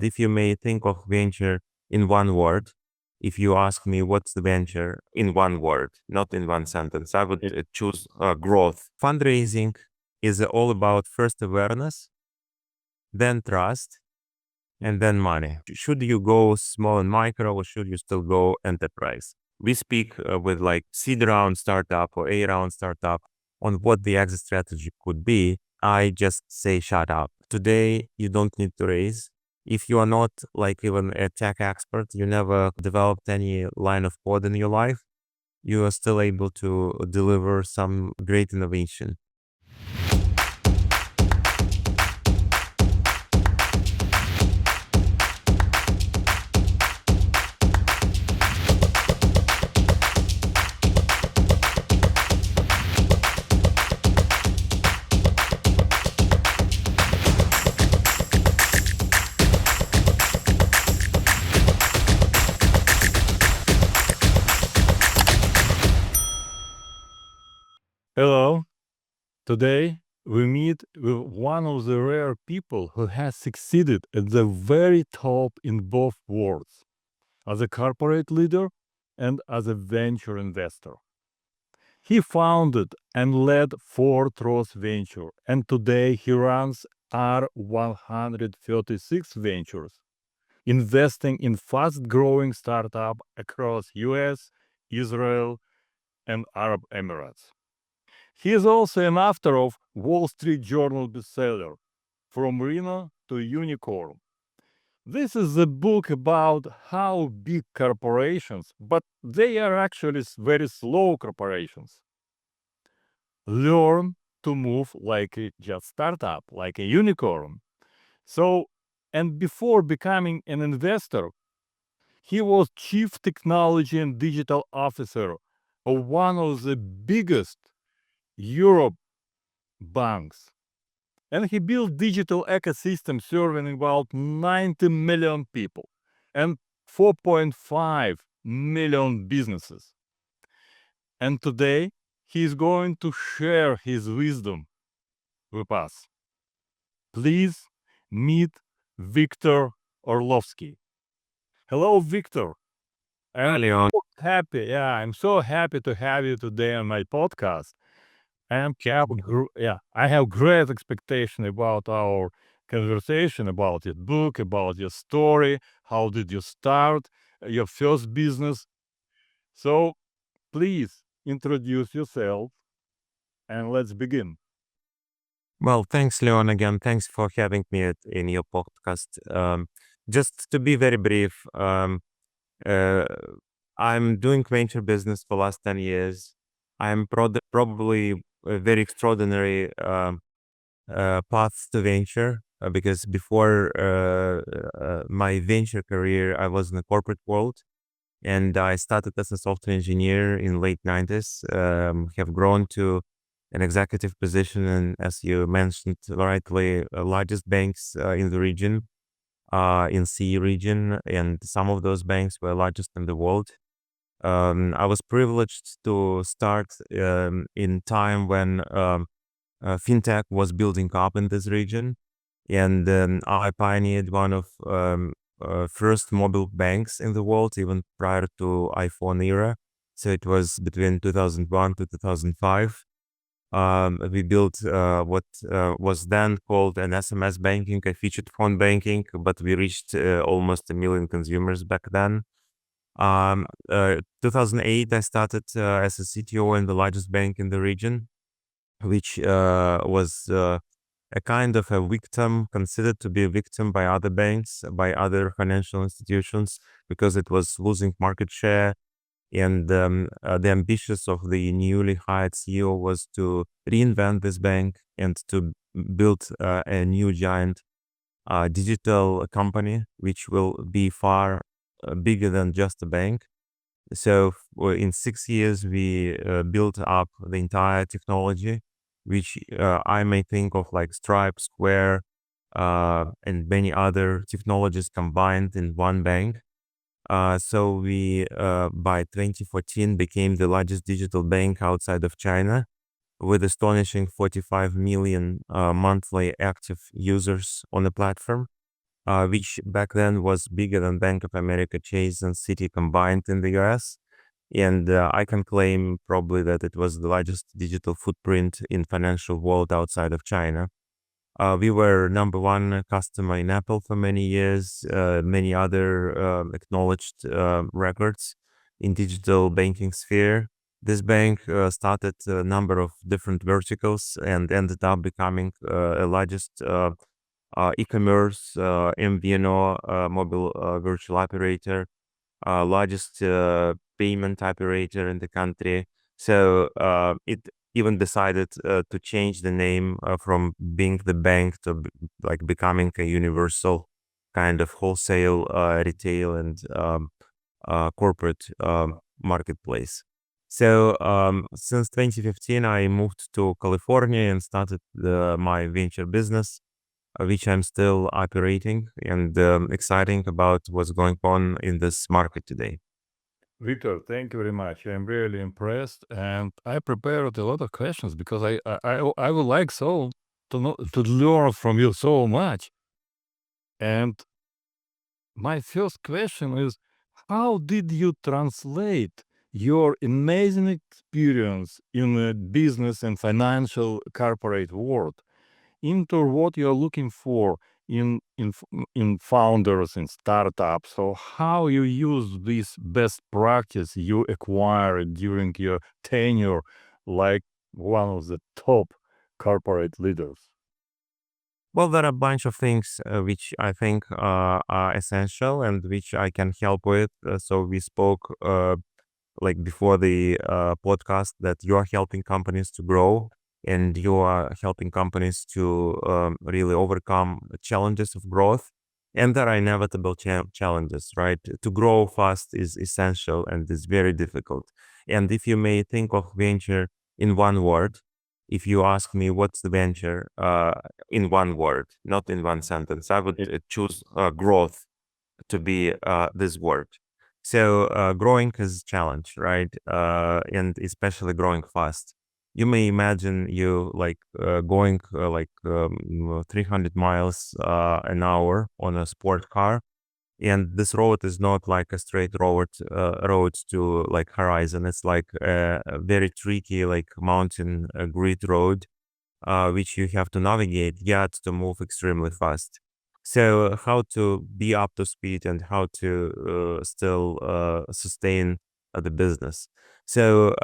If you may think of venture in one word, if you ask me what's the venture in one word, not in one sentence, I would choose growth. Fundraising is all about first awareness, then trust, and then money. Should you go small and micro, or should you still go enterprise? We speak with like seed round startup or A round startup on what the exit strategy could be. I just say shut up. Today, you don't need to raise. If you are not like even a tech expert, you never developed any line of code in your life, you are still able to deliver some great innovation. Hello. Today we meet with one of the rare people who has succeeded at the very top in both worlds, as a corporate leader and as a venture investor. He founded and led R136 Ventures, and today he runs R136 Ventures, investing in fast-growing startups across US, Israel, and Arab Emirates. He is also an author of Wall Street Journal bestseller, From Rhino to Unicorn. This is a book about how big corporations, but they are actually very slow corporations, learn to move like a just startup, like a unicorn. So, and before becoming an investor, he was chief technology and digital officer of one of the biggest Europe banks. And he built digital ecosystem serving about 90 million people and 4.5 million businesses. And today, he is going to share his wisdom with us. Please meet Victor Orlovski. Hello, Victor. I'm Leon. so happy. Yeah, I'm so happy to have you today on my podcast. I have great expectation about our conversation, about your book, about your story. How did you start your first business? So please introduce yourself and let's begin. Well, thanks, Leon, again. Thanks for having me in your podcast. Just to be very brief, uh, I'm doing venture business for last 10 years. I'm probably a very extraordinary path to venture because before my venture career, I was in the corporate world. And I started as a software engineer in late 90s, have grown to an executive position, and as you mentioned rightly, largest banks in the region, in CE region, and some of those banks were largest in the world. I was privileged to start in time when fintech was building up in this region, and I pioneered one of first mobile banks in the world, even prior to iPhone era. So it was between 2001 to 2005. We built what was then called an SMS banking, a featured phone banking, but we reached almost 1 million consumers back then. 2008, I started as a CTO in the largest bank in the region, which was a kind of a victim, considered to be a victim by other banks, by other financial institutions, because it was losing market share. And the ambitions of the newly hired CEO was to reinvent this bank and to build a new giant digital company, which will be far bigger than just a bank. So in 6 years, we built up the entire technology, which I may think of like Stripe, Square, and many other technologies combined in one bank. So we, by 2014, became the largest digital bank outside of China, with astonishing 45 million monthly active users on the platform. which back then was bigger than Bank of America, Chase, and Citi combined in the US. And I can claim probably that it was the largest digital footprint in financial world outside of China. We were number one customer in Apple for many years, many other acknowledged records in digital banking sphere. This bank started a number of different verticals and ended up becoming a largest e-commerce, MVNO, mobile virtual operator, largest payment operator in the country. So it even decided to change the name from being the bank to like becoming a universal kind of wholesale, retail, and corporate marketplace. So since 2015, I moved to California and started my venture business, which I'm still operating, and exciting about what's going on in this market today. Victor, thank you very much. I'm really impressed, and I prepared a lot of questions because I would like so to know to learn from you so much. And my first question is, how did you translate your amazing experience in the business and financial corporate world into what you're looking for in founders and startups? So how you use this best practice you acquired during your tenure, like one of the top corporate leaders? Well, there are a bunch of things which I think are essential and which I can help with. So we spoke like before the podcast that you are helping companies to grow and you are helping companies to really overcome the challenges of growth. And there are inevitable challenges, right? To grow fast is essential and is very difficult. And if you may think of venture in one word, if you ask me what's the venture in one word, not in one sentence, I would choose growth to be this word. So growing is challenge, right? And especially growing fast. You may imagine you like going 300 miles an hour on a sport car, and this road is not like a straight road to like horizon. It's like a very tricky like mountain grid road which you have to navigate yet to move extremely fast. So how to be up to speed and how to still sustain the business. So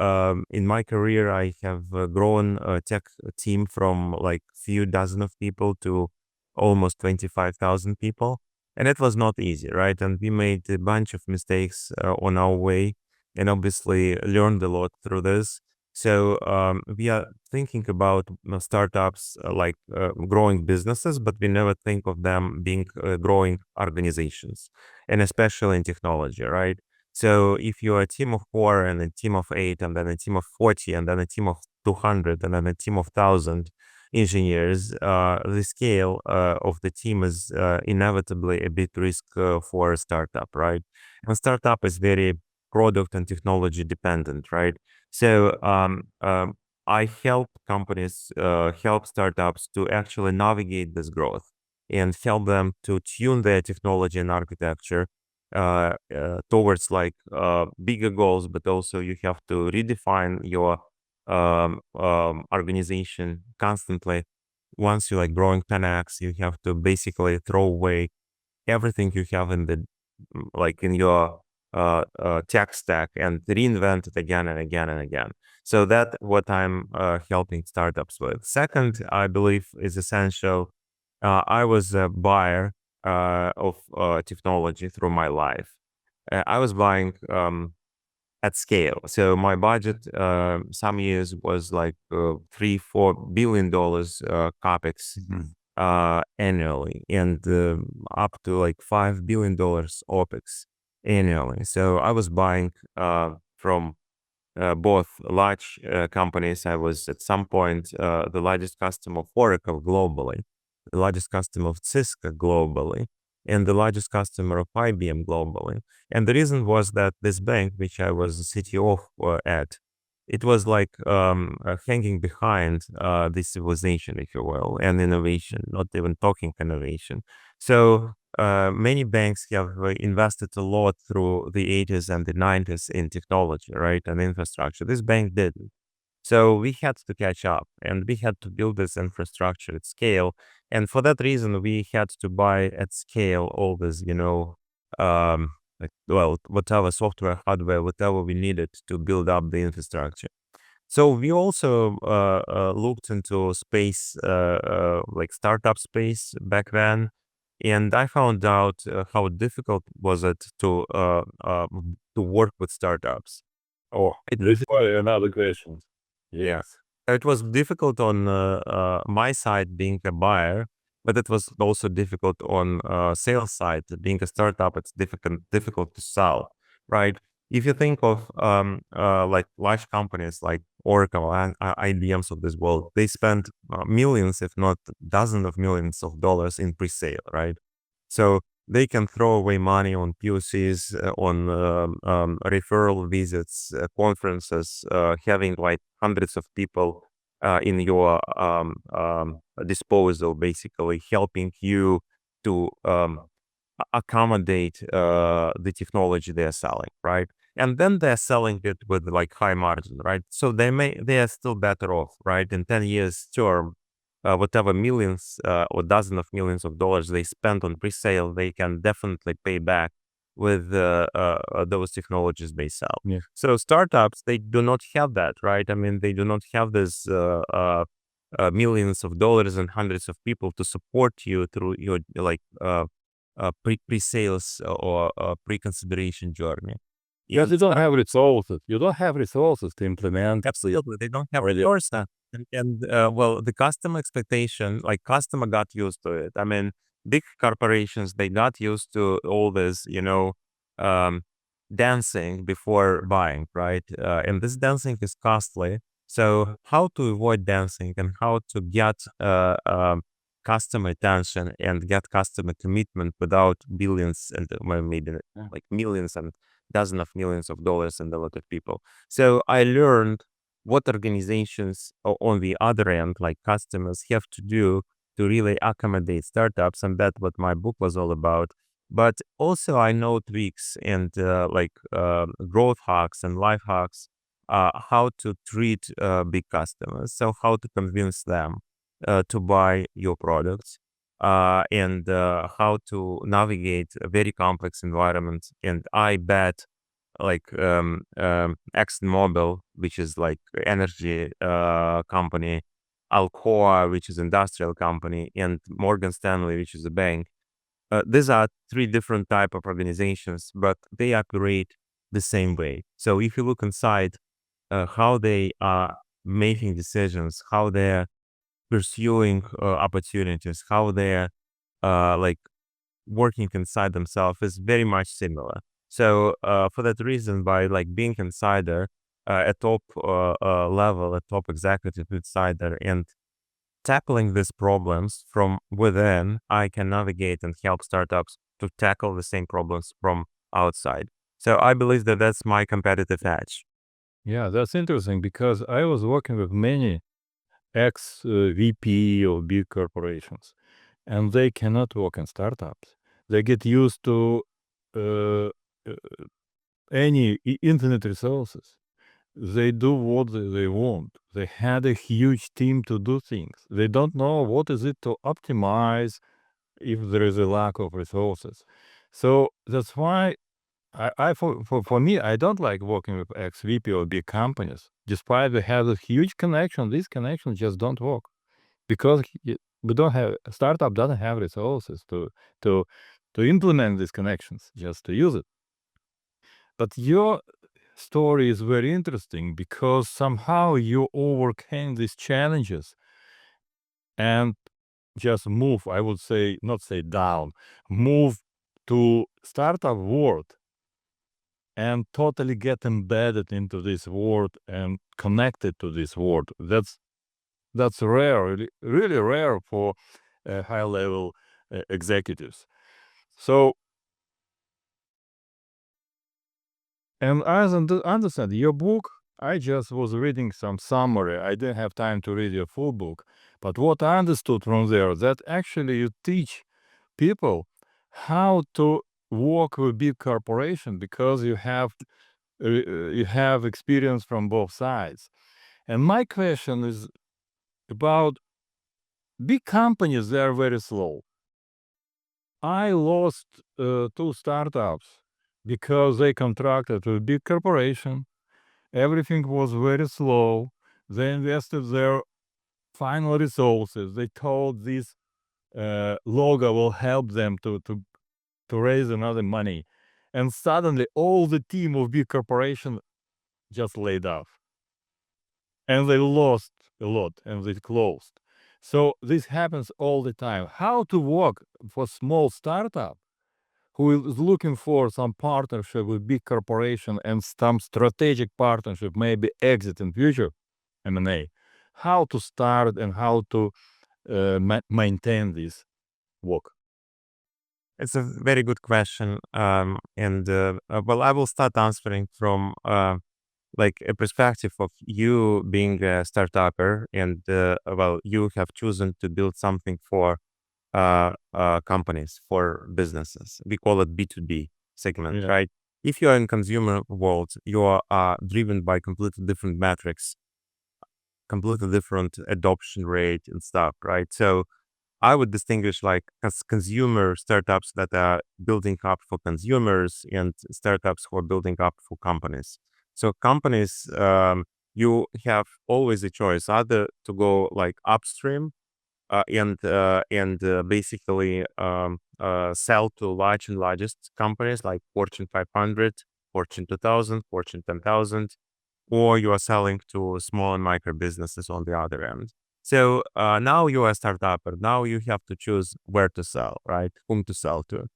in my career, I have grown a tech team from like few dozen of people to almost 25,000 people. And it was not easy, right? And we made a bunch of mistakes on our way and obviously learned a lot through this. So we are thinking about startups like growing businesses, but we never think of them being growing organizations, and especially in technology, right? So if you're a team of 4 and a team of 8 and then a team of 40 and then a team of 200 and then a team of 1,000 engineers, the scale of the team is inevitably a bit risk for a startup, right? And startup is very product and technology dependent, right? So I help companies, help startups to actually navigate this growth and help them to tune their technology and architecture towards like bigger goals, but also you have to redefine your organization constantly. Once you're like growing 10x, you have to basically throw away everything you have in the like in your tech stack and reinvent it again and again and again. So that what I'm helping startups with. Second, I believe is essential. I was a buyer of technology through my life. I was buying at scale. So my budget some years was like $3-4 billion capex annually, and up to like $5 billion opex annually. So I was buying from both large companies. I was at some point the largest customer of Oracle globally, the largest customer of Cisco globally, and the largest customer of IBM globally. And the reason was that this bank, which I was the CTO at, it was like hanging behind this civilization, if you will, and innovation, not even talking innovation. So many banks have invested a lot through the 80s and the 90s in technology, right, and infrastructure. This bank didn't. So we had to catch up and we had to build this infrastructure at scale. And for that reason, we had to buy at scale all this, whatever software, hardware, whatever we needed to build up the infrastructure. So we also looked into space, like startup space back then, and I found out how difficult was it to work with startups. Oh, this is another question. Yeah. It was difficult on my side being a buyer, but it was also difficult on sales side. Being a startup, it's difficult to sell, right? If you think of like large companies like Oracle and IBMs of this world, they spend millions, if not dozens of millions of dollars in pre-sale, right? So they can throw away money on POCs, on referral visits, conferences, having like hundreds of people in your disposal, basically helping you to accommodate the technology they're selling, right? And then they're selling it with like high margin, right? So they are still better off, right? In 10 years term, whatever millions or dozens of millions of dollars they spent on pre-sale, they can definitely pay back with those technologies they sell. Yeah. So startups, they do not have that, right? I mean, they do not have this millions of dollars and hundreds of people to support you through your like pre-sales or pre-consideration journey. Because you don't have resources. You don't have resources to implement. Absolutely, they don't have Really? resources. Well, the customer expectation, like customer got used to it. I mean, big corporations, they got used to all this, um, dancing before buying, right? And this dancing is costly. So how to avoid dancing and how to get customer attention and get customer commitment without billions and maybe like millions and dozens of millions of dollars and a lot of people. So I learned what organizations on the other end, like customers, have to do to really accommodate startups, and that's what my book was all about. But also, I know tweaks and growth hacks and life hacks, how to treat big customers. So how to convince them to buy your products, and how to navigate a very complex environment. And I bet like ExxonMobil, which is like energy company, Alcoa, which is industrial company, and Morgan Stanley, which is a bank. These are three different type of organizations, but they operate the same way. So if you look inside how they are making decisions, how they're pursuing opportunities, how they're like working inside themselves is very much similar. So for that reason, by like being insider, a top level, a top executive insider, and tackling these problems from within, I can navigate and help startups to tackle the same problems from outside. So I believe that that's my competitive edge. Yeah, that's interesting because I was working with many ex-VP of big corporations, and they cannot work in startups. They get used to uh, uh, any infinite resources. They do what they want. They had a huge team to do things. They don't know what is it to optimize if there is a lack of resources. So that's why for me, I don't like working with ex-VP or big companies. Despite they have a huge connection, these connections just don't work because we don't have a startup doesn't have resources to to implement these connections, just to use it. But your story is very interesting because somehow you overcame these challenges and just move, I would say, not say down, move to startup world and totally get embedded into this world and connected to this world. That's rare, really rare for high level executives. So, and as I understand your book, I just was reading some summary. I didn't have time to read your full book. But what I understood from there, that actually you teach people how to work with big corporation, because you have experience from both sides. And my question is about big companies. They are very slow. I lost 2 startups because they contracted with big corporation. Everything was very slow. They invested their final resources. They thought this logo will help them to raise another money. And suddenly all the team of big corporation just laid off. And they lost a lot and they closed. So this happens all the time. How to work for small startup who is looking for some partnership with big corporation and some strategic partnership, maybe exit in future, M&A. How to start and how to maintain this work? It's a very good question. Well, I will start answering from like a perspective of you being a startupper, and well, you have chosen to build something for companies, for businesses. We call it B2B segment, Yeah. right? If you are in consumer world, you are driven by completely different metrics, completely different adoption rate and stuff, right? So I would distinguish like consumer startups that are building up for consumers and startups who are building up for companies. So companies, you have always a choice either to go like upstream and basically sell to large and largest companies like Fortune 500, Fortune 2000, Fortune 10,000, or you are selling to small and micro businesses on the other end. So now you are a startup, but now you have to choose where to sell, right? Whom to sell to.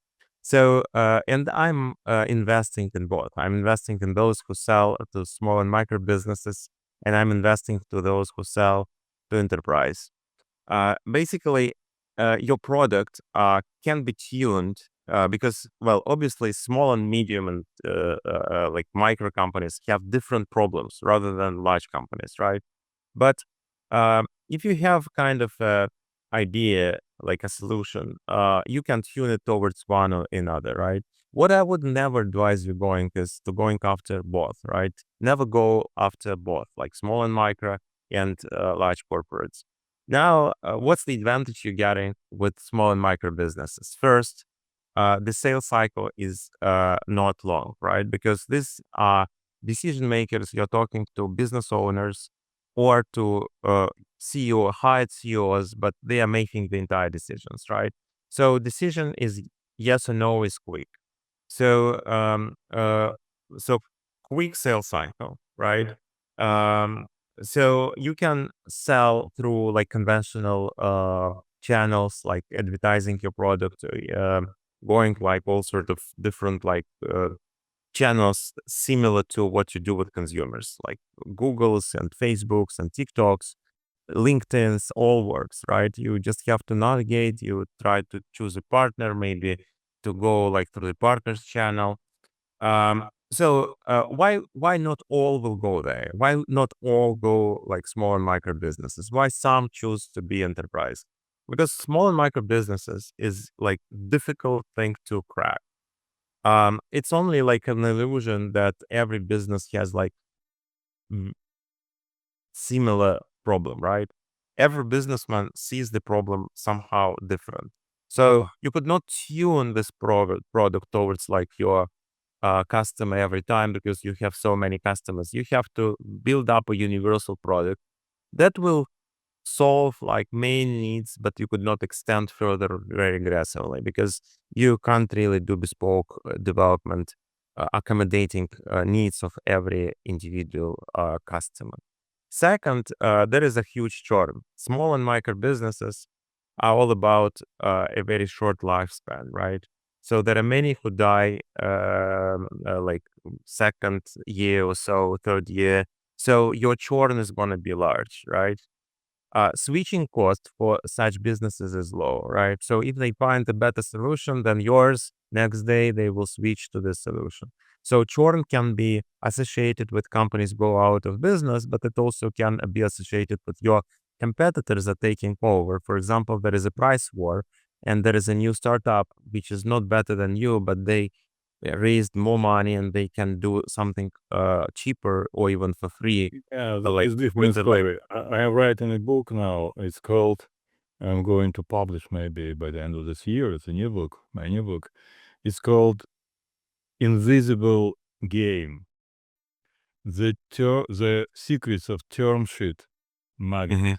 So, and I'm investing in both. I'm investing in those who sell to small and micro businesses, and I'm investing to those who sell to enterprise. Basically, your product can be tuned because, well, obviously, small and medium and like micro companies have different problems rather than large companies, right? But if you have kind of a idea, like a solution, you can tune it towards one or another, right? What I would never advise you going is to going after both, right? Never go after both, like small and micro and large corporates. Now, what's the advantage you're getting with small and micro businesses? First, the sales cycle is not long, right? Because these are decision makers. You're talking to business owners or to CEO, hired CEOs, but they are making the entire decisions, right? So decision is yes or no is quick. So so quick sales cycle, right? Um, so you can sell through like conventional channels, like advertising your product, going like all sort of different like channels similar to what you do with consumers, like Google's and Facebook's and TikTok's, LinkedIn's, all works, right? You just have to navigate, you try to choose a partner, maybe to go like through the partners channel. Why not all will go there? Why not all go like small and micro businesses? Why some choose to be enterprise? Because small and micro businesses is like difficult thing to crack. It's only like an illusion that every business has like v- similar problem, right? Every businessman sees the problem somehow different. So you could not tune this product towards like your customer every time because you have so many customers. You have to build up a universal product that will solve like main needs, but you could not extend further very aggressively because you can't really do bespoke development accommodating needs of every individual customer. Second, there is a huge churn. Small and micro businesses are all about a very short lifespan, right? So there are many who die like second year or so, third year. So your churn is going to be large, right? Switching cost for such businesses is low, right? So if they find a better solution than yours, next day they will switch to this solution. So churn can be associated with companies go out of business, but it also can be associated with your competitors are taking over. For example, there is a price war and there is a new startup which is not better than you, but they raised more money and they can do something cheaper or even for free. Yeah, like it's different with the story. I am writing a book now. It's called, I'm going to publish maybe by the end of this year. It's a new book, my new book. It's called Invisible Game. The secrets of term sheet marketing.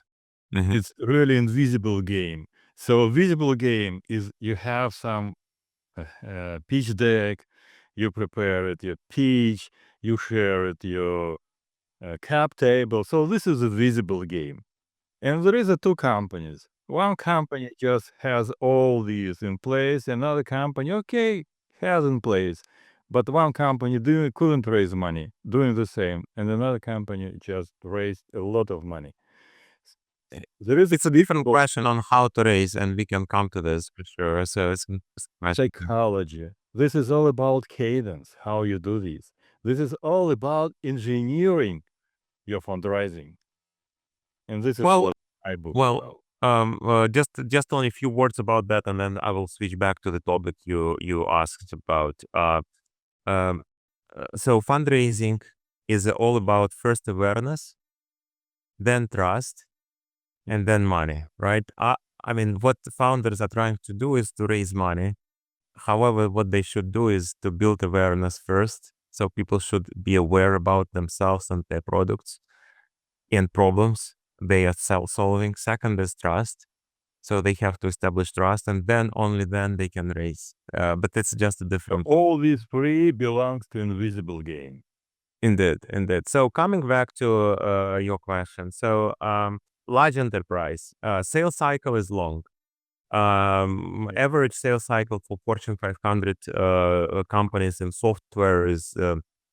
It's really invisible game. So visible game is you have some pitch deck, you prepare it, your pitch, you share it, your cap table. So this is a visible game. And there is two companies. One company just has all these in place. Another company, okay, has in place. But one company couldn't raise money doing the same. And another company just raised a lot of money. There is it's a different question on how to raise, and we can come to this for sure. So it's psychology. This is all about cadence, how you do this. This is all about engineering your fundraising. And this is what I book well. about. Just only a few words about that, and then I will switch back to the topic you asked about. Um, so fundraising is all about first awareness, then trust, and then money, right? I mean, what the founders are trying to do is to raise money. However, what they should do is to build awareness first. So people should be aware about themselves and their products and problems they are solving. Second is trust. So they have to establish trust, and then only then they can raise. But it's just a different. All these three belongs to invisible game. Indeed, indeed. So coming back to your question, so large enterprise sales cycle is long. Average sales cycle for Fortune 500 companies in software is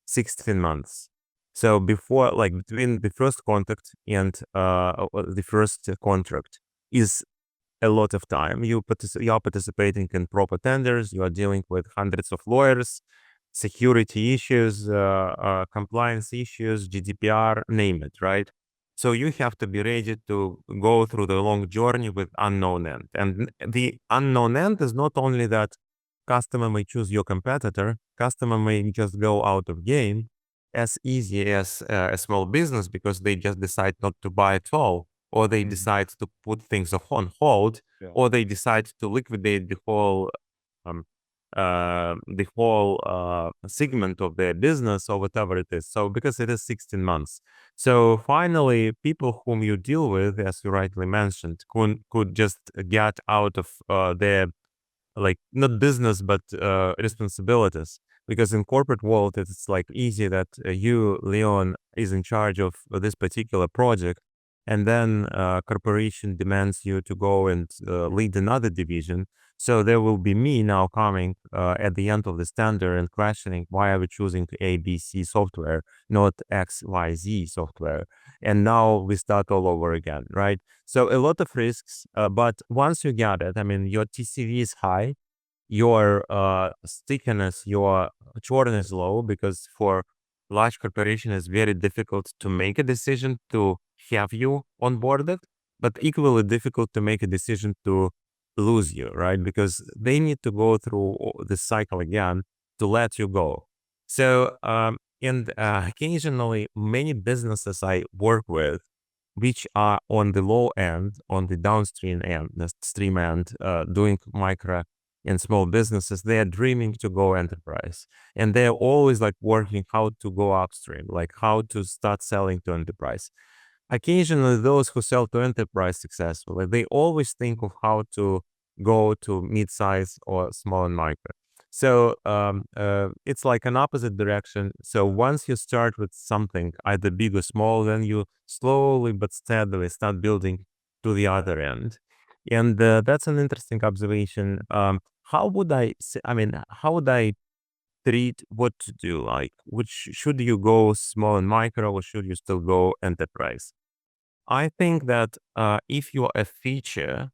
16 months. So before, like between the first contact and the first contract is a lot of time. You are participating in proper tenders. You are dealing with hundreds of lawyers, security issues, compliance issues, GDPR, name it, right? So you have to be ready to go through the long journey with unknown end. And the unknown end is not only that customer may choose your competitor, customer may just go out of game as easy as a small business because they just decide not to buy at all, or they decide to put things on hold, or they decide to liquidate um, the whole segment of their business or whatever it is. So because it is 16 months. So finally, people whom you deal with, as you rightly mentioned, could just get out of their, like, not business, but responsibilities. Because in corporate world, it's like easy that you, Leon, is in charge of this particular project, and then corporation demands you to go and lead another division. So there will be me now coming at the end of the tender and questioning why are we choosing ABC software, not XYZ software. And now we start all over again, right? So a lot of risks, but once you get it, I mean, your TCV is high, your stickiness, your churn is low, because for large corporation it's very difficult to make a decision to have you onboarded, but equally difficult to make a decision to lose you, right? Because they need to go through this cycle again to let you go. So, and occasionally many businesses I work with, which are on the low end, on the downstream end, the stream end, doing micro and small businesses, they are dreaming to go enterprise. And they're always like working how to go upstream, like how to start selling to enterprise. Occasionally, those who sell to enterprise successfully, they always think of how to go to mid-size or small and micro. So it's like an opposite direction. So once you start with something, either big or small, then you slowly but steadily start building to the other end. And that's an interesting observation. How would I say, I mean, how would I treat what to do? Like, which should you go small and micro, or should you still go enterprise? I think that if you're a feature,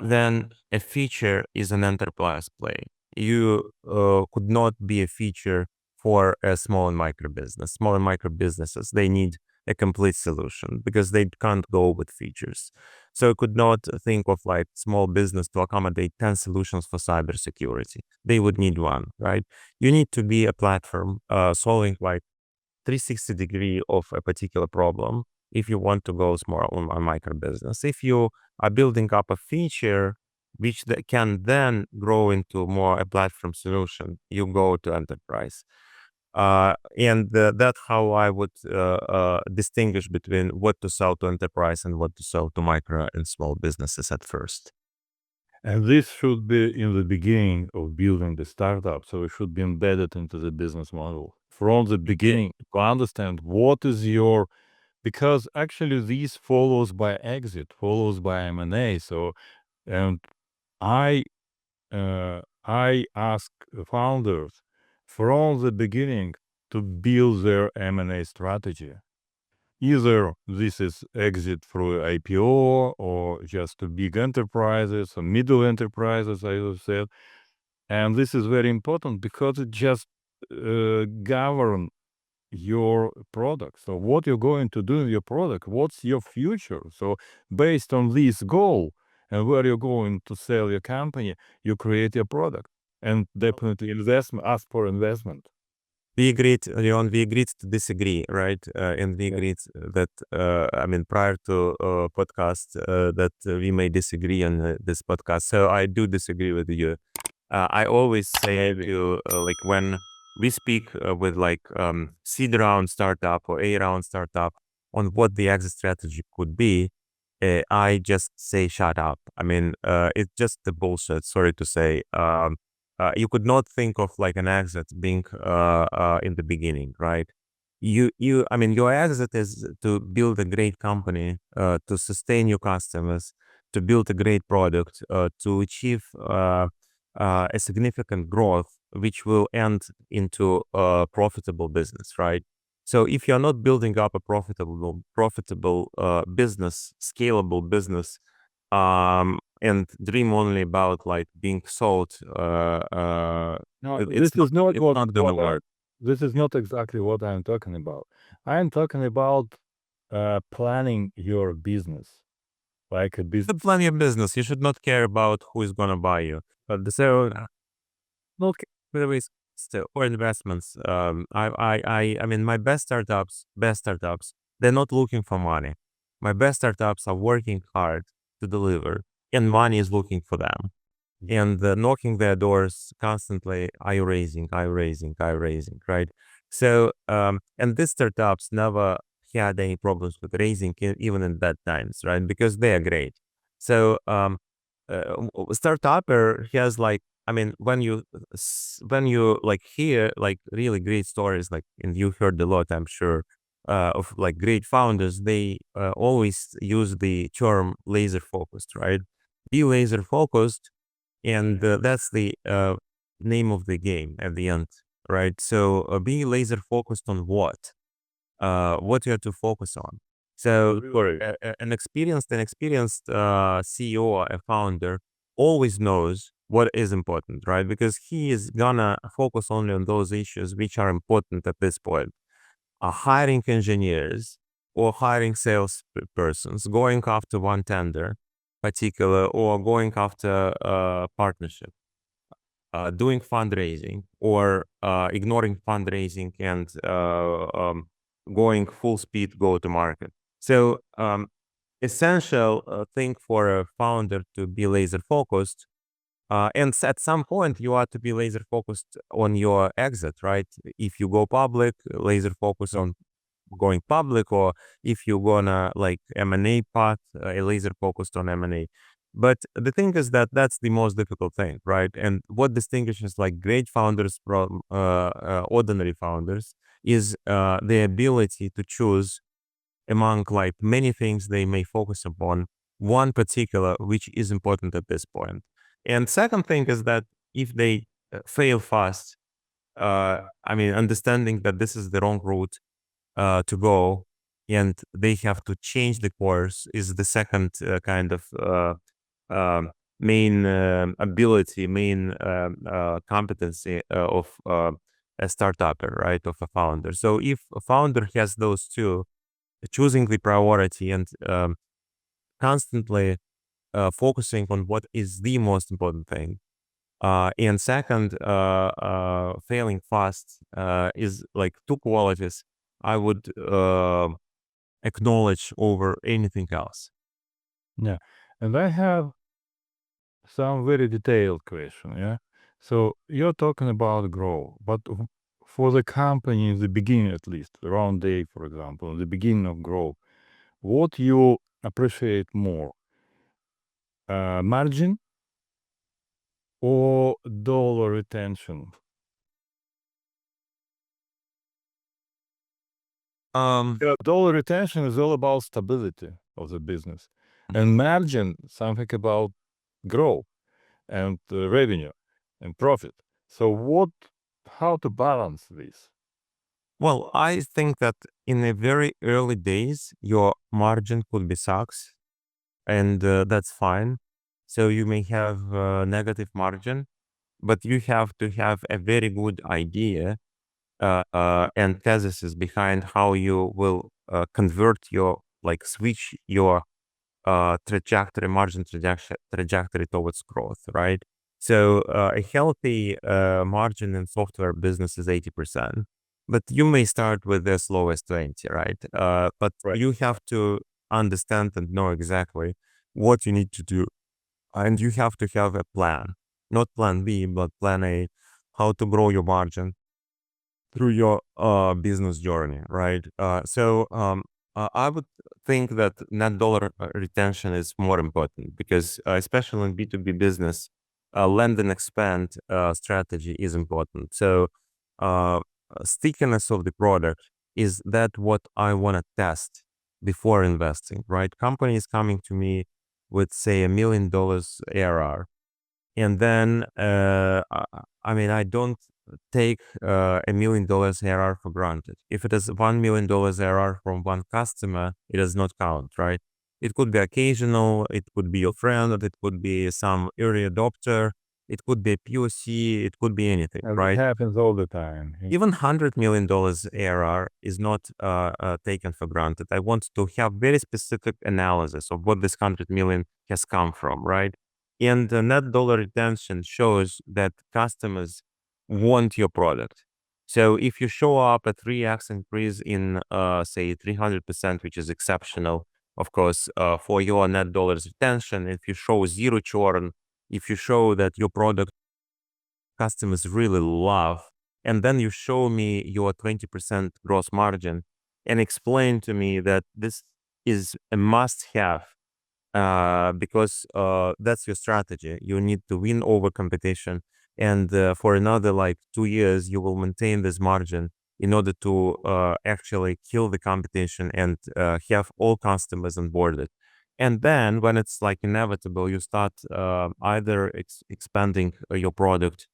then a feature is an enterprise play. You could not be a feature for a small and micro business. Small and micro businesses, they need a complete solution because they can't go with features. So I could not think of like small business to accommodate 10 solutions for cybersecurity. They would need one, right? You need to be a platform solving like 360 degree of a particular problem if you want to go small on micro business. If you are building up a feature which can then grow into more a platform solution, you go to enterprise. And that's how I would distinguish between what to sell to enterprise and what to sell to micro and small businesses at first. And this should be in the beginning of building the startup. So it should be embedded into the business model from the beginning to understand what is your, because actually this follows by exit, follows by M&A. So, and I ask founders from the beginning to build their M&A strategy. Either this is exit through IPO or just to big enterprises or middle enterprises, as I said. And this is very important because it just govern your product. So what you're going to do in your product, what's your future? So based on this goal and where you're going to sell your company, you create your product and definitely ask for investment. We agreed, Leon, we agreed to disagree, right? And we agreed that, I mean, prior to podcast, that we may disagree on this podcast. So I do disagree with you. I always say to, like, when we speak with like seed round startup or A round startup on what the exit strategy could be, I just say shut up. I mean, it's just the bullshit. Sorry to say. You could not think of like an exit being in the beginning, right? I mean, your exit is to build a great company, to sustain your customers, to build a great product, to achieve a significant growth, which will end into a profitable business, right? So if you're not building up a profitable business, scalable business, and dream only about like being sold, No, it's this is not it's what, not gonna work. this is not exactly what I'm talking about. I'm talking about planning your business, like a business. To plan your business, you should not care about who is gonna buy you. But so, look, by the way, still or investments. I mean, my best startups, they're not looking for money. My best startups are working hard to deliver, and money is looking for them. And knocking their doors constantly, are you raising, are you raising, are you raising, right? So, and these startups never had any problems with raising, even in bad times, right? Because they are great. So, startupper has like, I mean, when you like hear like really great stories, like, and you heard a lot, I'm sure, of like great founders, they always use the term laser focused, right? Be laser focused, and that's the name of the game at the end, right? So be laser focused on what you have to focus on. So an experienced CEO or a founder always knows what is important, right? Because he is gonna focus only on those issues which are important at this point. Hiring engineers or hiring sales persons, going after one tender particular, or going after a partnership, doing fundraising, or ignoring fundraising and going full speed go to market. So essential thing for a founder to be laser focused, and at some point you are to be laser focused on your exit, right? If you go public, laser focus on going public, or if you're gonna like M&A path, a laser focused on M&A. But the thing is that that's the most difficult thing, right? And what distinguishes like great founders from ordinary founders is the ability to choose among like many things they may focus upon, one particular which is important at this point. And second thing is that if they fail fast, I mean, understanding that this is the wrong route to go, and they have to change the course is the second kind of main ability, main competency of a startupper, right? Of a founder. So if a founder has those two, choosing the priority and constantly focusing on what is the most important thing. And second, failing fast is like two qualities I would acknowledge over anything else. Yeah. And I have some very detailed question. Yeah. So you're talking about growth, but for the company in the beginning, at least around day, for example, in the beginning of growth, what you appreciate more, margin or dollar retention? Dollar retention is all about stability of the business, and margin something about growth and revenue and profit. So how to balance this? Well, I think that in the very early days, your margin could be sucks, and that's fine. So you may have negative margin, but you have to have a very good idea and thesis behind how you will convert your, like, switch your margin trajectory towards growth, right? So a healthy margin in software business is 80%, but you may start with as low as 20, right? But Right. you have to understand and know exactly what you need to do. And you have to have a plan, not plan B, but plan A, how to grow your margin through your business journey, right? I would think that net dollar retention is more important because, especially in B2B business, lend and expand strategy is important. So, uh, stickiness of the product is that what I want to test before investing, right? Company is coming to me with, say, $1 million ARR, and then I mean, I don't take $1 million ARR for granted. If it is $1 million ARR from one customer, it does not count, right? It could be occasional, it could be your friend, it could be some early adopter, it could be a POC, it could be anything, And it right? happens all the time. Even $100 million ARR is not taken for granted. I want to have very specific analysis of what this 100 million has come from, right? And the net dollar retention shows that customers want your product. So if you show up at 3x increase in, say, 300%, which is exceptional, of course, for your net dollars retention, if you show zero churn, if you show that your product customers really love, and then you show me your 20% gross margin and explain to me that this is a must have, because that's your strategy. You need to win over competition, and for another like 2 years, you will maintain this margin in order to actually kill the competition and have all customers onboarded. And then when it's like inevitable, you start either expanding your product,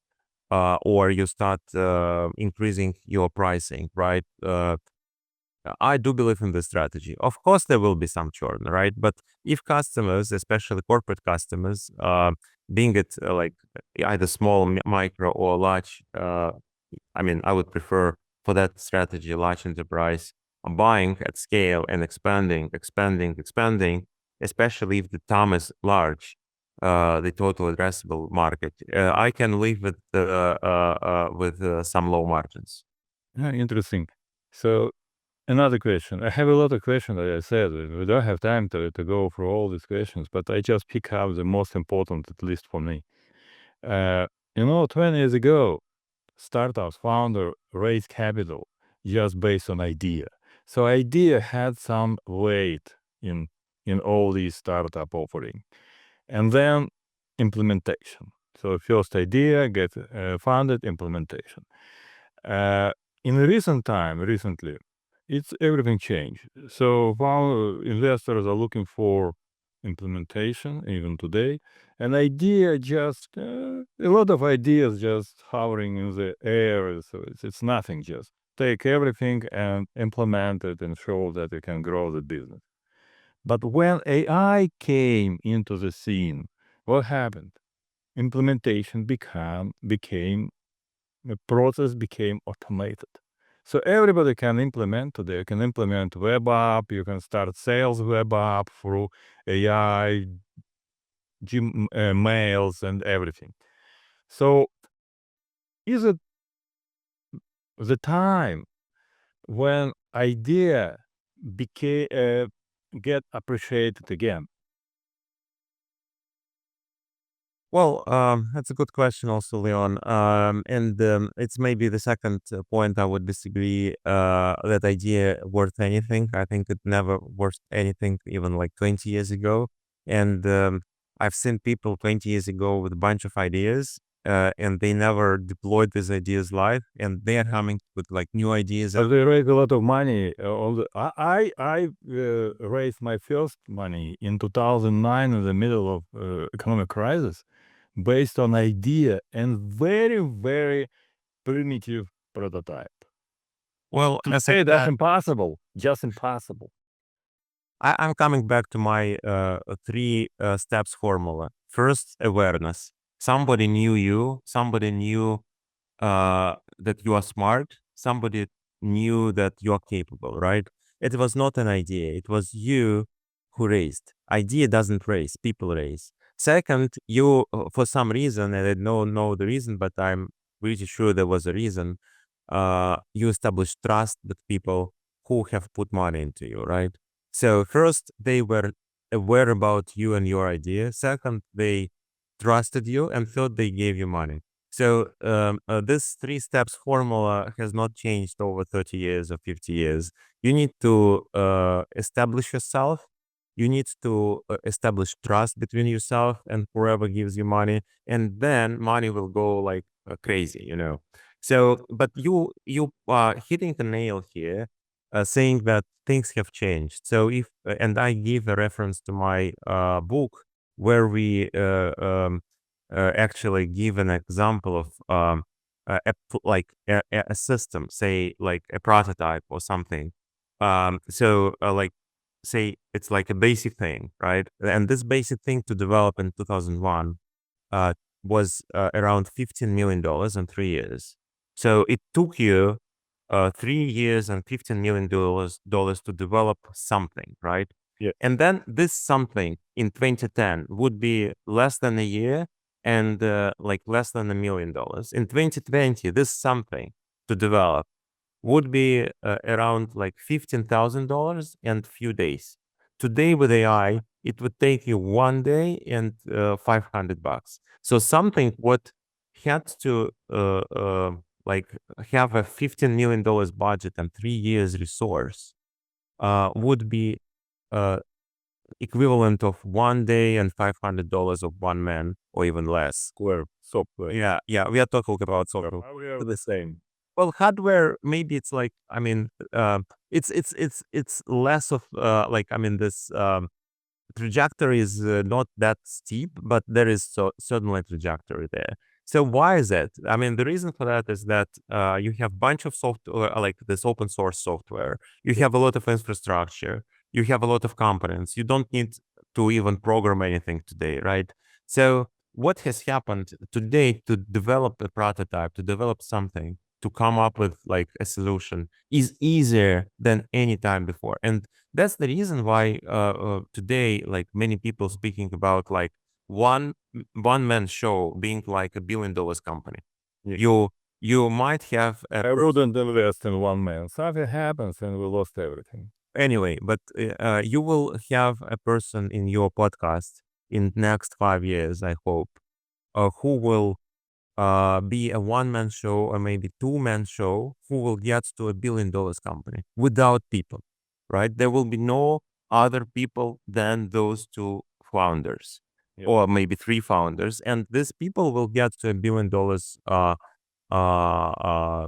or you start increasing your pricing, right? I do believe in this strategy. Of course, there will be some churn, right? But if customers, especially corporate customers, being it like either small, micro, or large, I mean, I would prefer for that strategy, large enterprise, buying at scale and expanding, especially if the TAM is large, the total addressable market. I can live with some low margins. Yeah, interesting. So another question. I have a lot of questions, as I said. We don't have time to go through all these questions, but I just pick up the most important, at least for me. 20 years ago, startups founder raised capital just based on idea. So idea had some weight in all these startup offering, and then implementation. So first idea get funded, implementation. Uh, in recently, it's everything changed. So now investors are looking for implementation even today. An idea just a lot of ideas just hovering in the air. So it's nothing. Just take everything and implement it and show that you can grow the business. But when AI came into the scene, what happened? Implementation became the process became automated. So everybody can implement today. You can implement web app, you can start sales web app through AI, mails and everything. So is it the time when idea became get appreciated again? Well, that's a good question, also, Leon. And it's maybe the second point I would disagree. That idea worth anything? I think it never worth anything, even like 20 years ago. And I've seen people 20 years ago with a bunch of ideas, and they never deployed these ideas live, and they are coming with like new ideas. They raise a lot of money. I raised my first money in 2009 in the middle of economic crisis, based on idea and very primitive prototype. Well, To as I say that's said, impossible, just impossible. I'm coming back to my three steps formula. First, awareness. Somebody knew you. Somebody knew that you are smart. Somebody knew that you are capable, right? It was not an idea. It was you who raised. Idea doesn't raise. People raise. Second, you, for some reason, and I don't know the reason, but I'm pretty sure there was a reason. You established trust with people who have put money into you, right? So first, they were aware about you and your idea. Second, they trusted you, and third, they gave you money. So this three steps formula has not changed over 30 years or 50 years. You need to establish yourself. You need to establish trust between yourself and whoever gives you money, and then money will go like crazy, you know. So, but you are hitting the nail here, saying that things have changed. So if and I give a reference to my book where we actually give an example of like a system, say like a prototype or something. Like say it's like a basic thing, right? And this basic thing to develop in 2001 uh, was around $15 million in 3 years. So it took you 3 years and $15 million to develop something, right? Yeah. And then this something in 2010 would be less than a year and like less than $1 million. In 2020, this something to develop would be around like $15,000 and few days. Today with AI, it would take you 1 day and $500. So something what had to like have a $15 million budget and 3 years resource would be uh, equivalent of 1 day and $500 of one man or even less. Square software. Yeah, we are talking about software. We are the same. Well, hardware, maybe it's like, I mean, it's less of like, I mean, this trajectory is not that steep, but there is certainly a trajectory there. So why is that? I mean, the reason for that is that you have bunch of software, like this open source software. You have a lot of infrastructure. You have a lot of components. You don't need to even program anything today, right? So what has happened today to develop a prototype, to develop something, to come up with like a solution is easier than any time before. And that's the reason why today, like many people speaking about like one man show being like $1 billion company. Yeah. You might have I wouldn't invest in one man. Something happens and we lost everything. anyway, but you will have a person in your podcast in next 5 years, I hope, who will be a one-man show or maybe two-man show who will get to $1 billion company without people, right? There will be no other people than those two founders. Yep. Or maybe three founders, and these people will get to $1 billion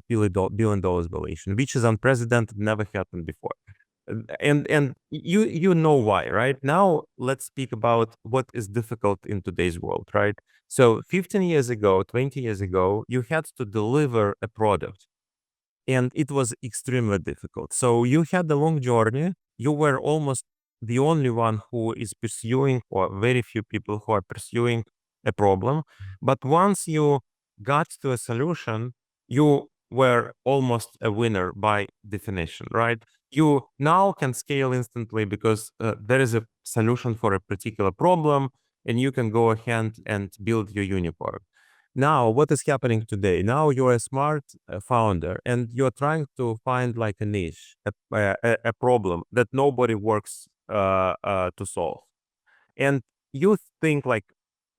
billion dollars valuation, which is unprecedented, never happened before. And you know why, right? Now let's speak about what is difficult in today's world, right? So 15 years ago, 20 years ago, you had to deliver a product, and it was extremely difficult. So you had a long journey. You were almost the only one who is pursuing, or very few people who are pursuing a problem. But once you got to a solution, you were almost a winner by definition, right? You now can scale instantly because there is a solution for a particular problem, and you can go ahead and build your unicorn. Now, what is happening today? Now you're a smart founder, and you're trying to find like a niche, a problem that nobody works to solve. And you think like,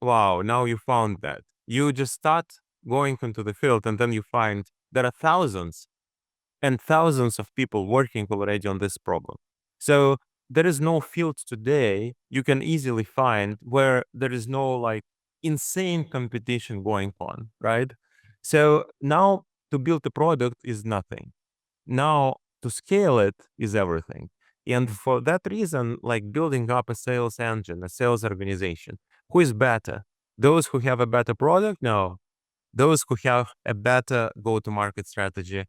wow, now you found that. You just start going into the field, and then you find there are thousands and thousands of people working already on this problem. So there is no field today you can easily find where there is no like insane competition going on, right? So now to build a product is nothing. Now to scale it is everything. And for that reason, like building up a sales engine, a sales organization, who is better? Those who have a better product? No. Those who have a better go-to-market strategy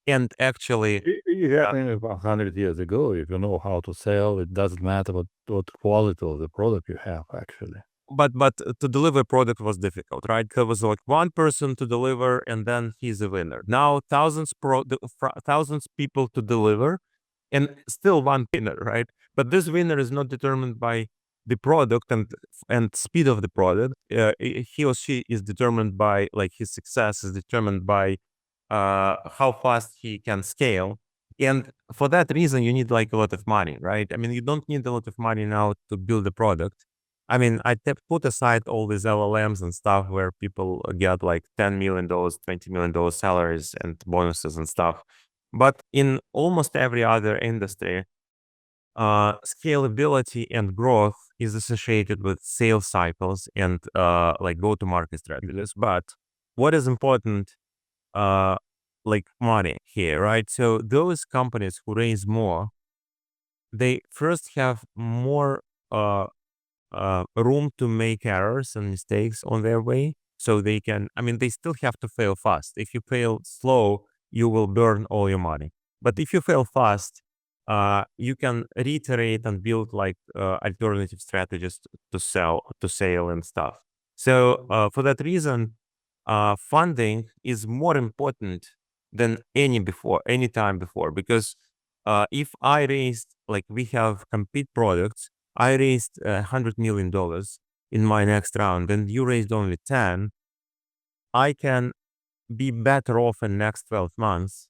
and actually It happened 100 years ago. If you know how to sell, it doesn't matter what quality of the product you have, actually. but to deliver product was difficult, right? There was like one person to deliver and then he's a winner. Now thousands people to deliver and still one winner, right? But this winner is not determined by the product and speed of the product. He or she is determined by like his success is determined by how fast he can scale. And for that reason, you need like a lot of money, right? I mean, you don't need a lot of money now to build a product. I mean, put aside all these LLMs and stuff where people get like $10 million, $20 million salaries and bonuses and stuff. But in almost every other industry, scalability and growth is associated with sales cycles and like go-to-market strategies. But what is important, uh, like money here, right? So those companies who raise more, they first have more uh, room to make errors and mistakes on their way. So they can, I mean, they still have to fail fast. If you fail slow, you will burn all your money. But if you fail fast, you can reiterate and build like alternative strategies to sell and stuff. So for that reason, funding is more important than any time before, because if I raised, like we have compete products, I raised $100 million in my next round, and you raised only 10. I can be better off in next 12 months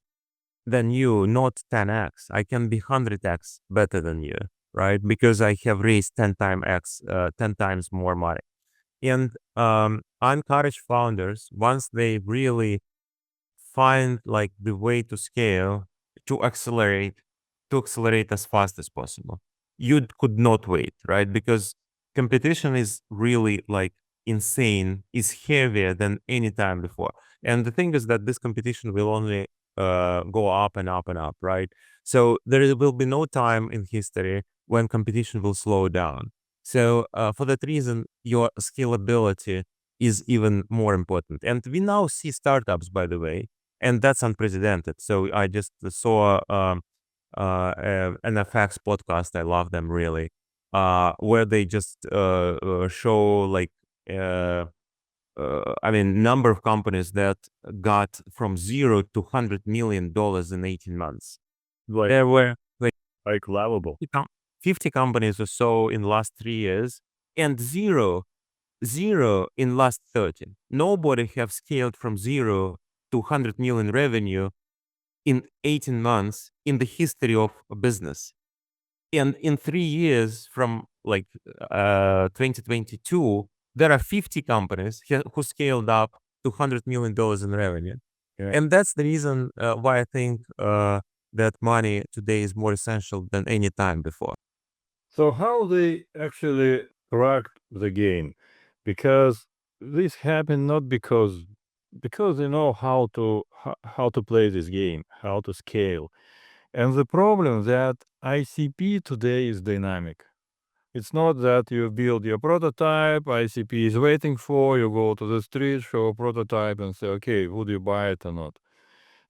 than you, not 10x. I can be 100x better than you, right? Because I have raised 10 times more money. And I encourage founders, once they really find like the way to scale, to accelerate as fast as possible. You could not wait, right? Because competition is really like insane, is heavier than any time before. And the thing is that this competition will only go up and up and up, right? So there will be no time in history when competition will slow down. So for that reason, your scalability is even more important. And we now see startups, by the way, and that's unprecedented. So I just saw an FX podcast. I love them really, where they just show like I mean number of companies that got from zero to $100 million in 18 months. Like, There were like lovable. 50 companies or so in the last 3 years, and zero in last 13. Nobody have scaled from zero to 100 million revenue in 18 months in the history of a business. And in 3 years from like 2022, there are 50 companies who scaled up to $100 million in revenue. Yeah. And that's the reason why I think that money today is more essential than any time before. So how they actually cracked the game? Because this happened not because they know how to play this game, how to scale. And the problem that ICP today is dynamic. It's not that you build your prototype, ICP is waiting for you, go to the street, show a prototype, and say, okay, would you buy it or not?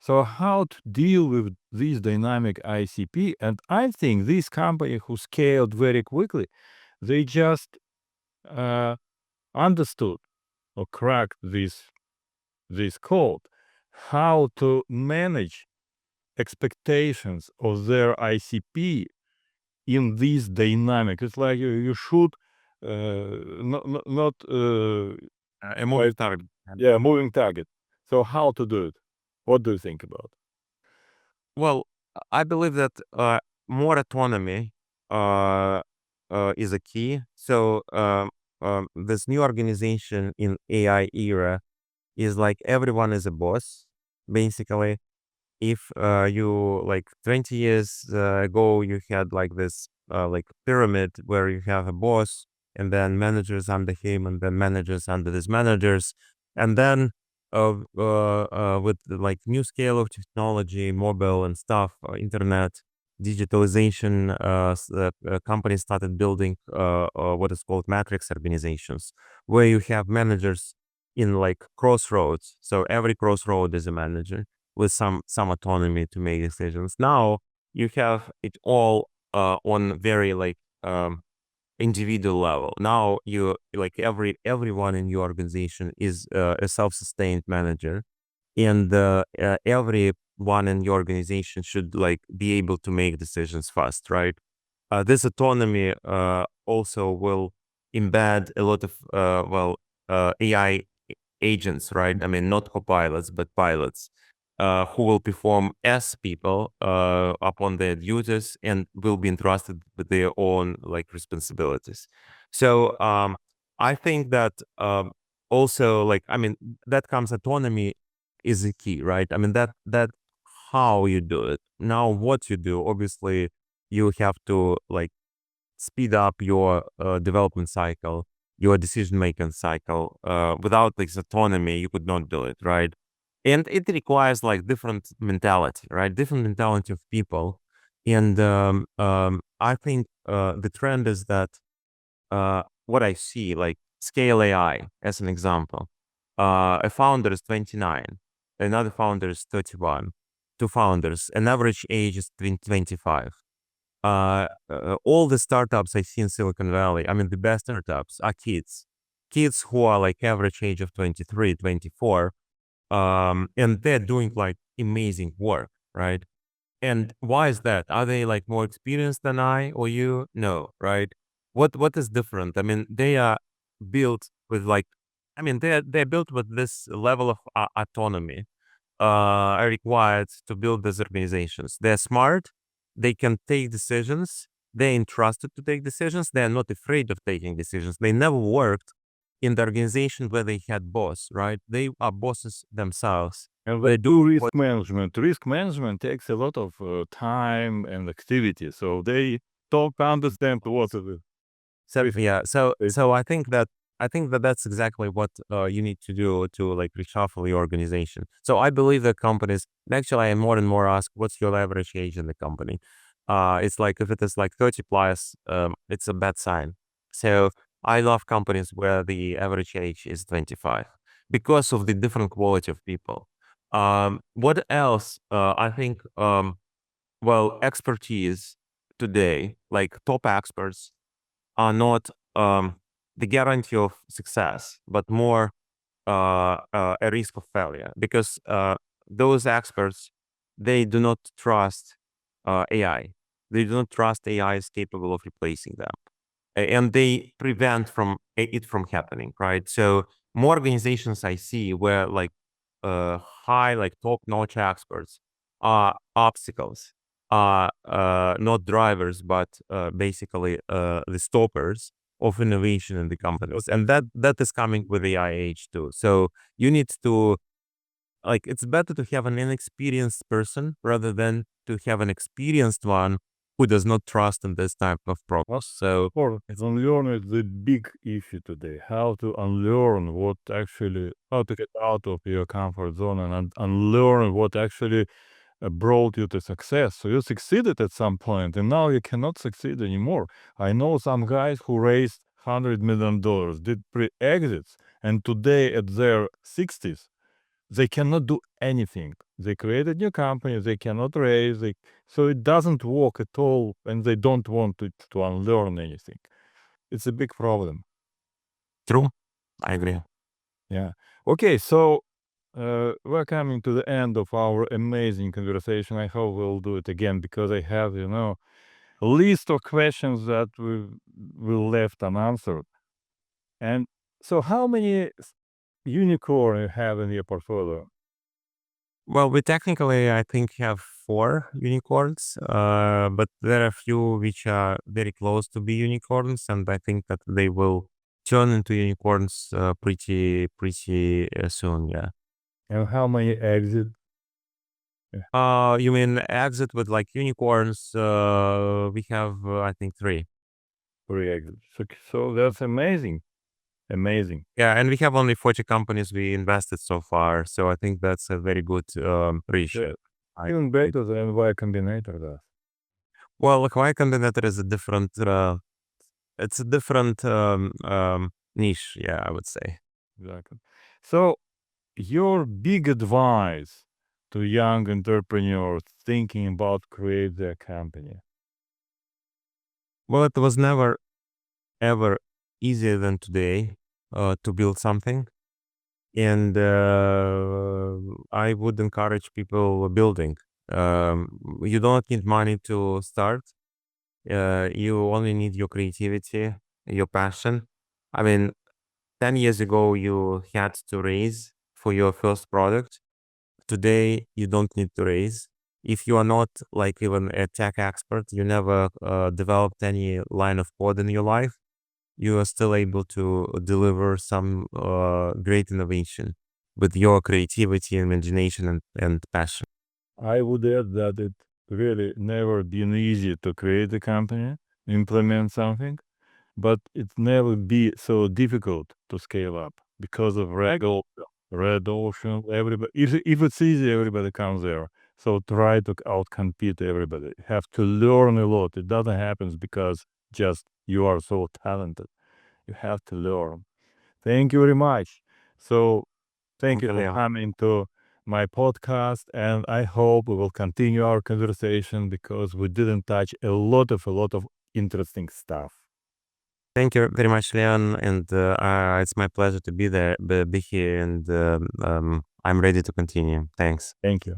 So how to deal with this dynamic ICP? And I think this company who scaled very quickly, they just understood or cracked this code. how to manage expectations of their ICP in this dynamic. It's like you should not A moving target. moving target. So how to do it? What do you think about? Well, I believe that more autonomy uh, is a key. So this new organization in AI era is like everyone is a boss, basically. If you like 20 years ago, you had like this like pyramid where you have a boss and then managers under him and then managers under these managers. And then with the, like new scale of technology, mobile and stuff, internet, digitalization, companies started building what is called matrix organizations, where you have managers in like crossroads. So every crossroad is a manager with some autonomy to make decisions. Now you have it all on very like individual level. Now you like everyone in your organization is a self-sustained manager, and everyone in your organization should like be able to make decisions fast, right? This autonomy also will embed a lot of AI agents, right? I mean, not co-pilots, but pilots, who will perform as people upon their duties and will be entrusted with their own like responsibilities. So I think that also like I mean that comes autonomy is the key, right? I mean that how you do it. Now what you do, obviously, you have to like speed up your development cycle, your decision making cycle. Without this autonomy, you could not do it, right? And it requires like different mentality, right? Different mentality of people. And I think the trend is that what I see, like Scale AI as an example, a founder is 29, another founder is 31, two founders, an average age is 25. All the startups I see in Silicon Valley, I mean, the best startups are kids who are like average age of 23, 24, and they're doing like amazing work, right? And why is that? Are they like more experienced than I or you? No, right? What is different? I mean, they are built with like, I mean, they're built with this level of autonomy are required to build these organizations. They're smart, they can take decisions, they're entrusted to take decisions, they're not afraid of taking decisions. They never worked in the organization where they had boss, right? They are bosses themselves. And They they do do risk what management. Risk management takes a lot of time and activity. So they don't understand what it is. so Risk. yeah. So They- so I think that that's exactly what you need to do to like reshuffle your organization. So I believe that companies, and actually I more and more ask, what's your average age in the company? It's like if it is like 30 plus, it's a bad sign. So I love companies where the average age is 25 because of the different quality of people. What else? I think well, expertise today, like top experts are not the guarantee of success, but more a risk of failure because those experts, they do not trust AI. They do not trust AI is capable of replacing them, and they prevent from it from happening, right? So more organizations I see where like high, like top-notch experts are obstacles, are not drivers, but basically the stoppers of innovation in the companies, and that is coming with the AI age too. So you need to like it's better to have an inexperienced person rather than to have an experienced one who does not trust in this type of progress. So Or unlearn is the big issue today. How to unlearn what actually, how to get out of your comfort zone and unlearn what actually brought you to success. So you succeeded at some point, and now you cannot succeed anymore. I know some guys who raised $100 million, did pre-exits, and today at their 60s, they cannot do anything. They create a new company, they cannot raise, so it doesn't work at all, and they don't want to unlearn anything. It's a big problem. true, I agree. Yeah. Okay, so we're coming to the end of our amazing conversation. I hope we'll do it again because I have, a list of questions that we left unanswered. And so, how many unicorn you have in your portfolio? Well, we technically, I think, have 4 unicorns, but there are a few which are very close to be unicorns, and I think that they will turn into unicorns pretty soon. Yeah. And how many exit? You mean exit with like unicorns? We have, I think, 3. 3 exits. So that's amazing. Amazing. Yeah, and we have only 40 companies we invested so far, so I think that's a very good ratio. Even better than Y Combinator does. Well, Y Combinator is a different. It's a different niche. Yeah, I would say. Exactly. So, your big advice to young entrepreneurs thinking about create their company? Well, it was never ever easier than today to build something, and I would encourage people building. You don't need money to start. You only need your creativity, your passion. I mean, 10 years ago, you had to raise for your first product. Today, you don't need to raise. If you are not like even a tech expert, you never developed any line of code in your life, you are still able to deliver some great innovation with your creativity, imagination, and passion. I would add that it really never been easy to create a company, implement something, but it's never be so difficult to scale up because of red ocean. Everybody, if it's easy, everybody comes there. So try to outcompete everybody. You have to learn a lot. It doesn't happen because just you are so talented. You have to learn. Thank you very much. So thank Thank you you, for Leo. coming to my podcast, and I hope we will continue our conversation because we didn't touch a lot of interesting stuff. Thank you very much, Leon, and it's my pleasure to be there, be here, and I'm ready to continue. Thanks. Thank you.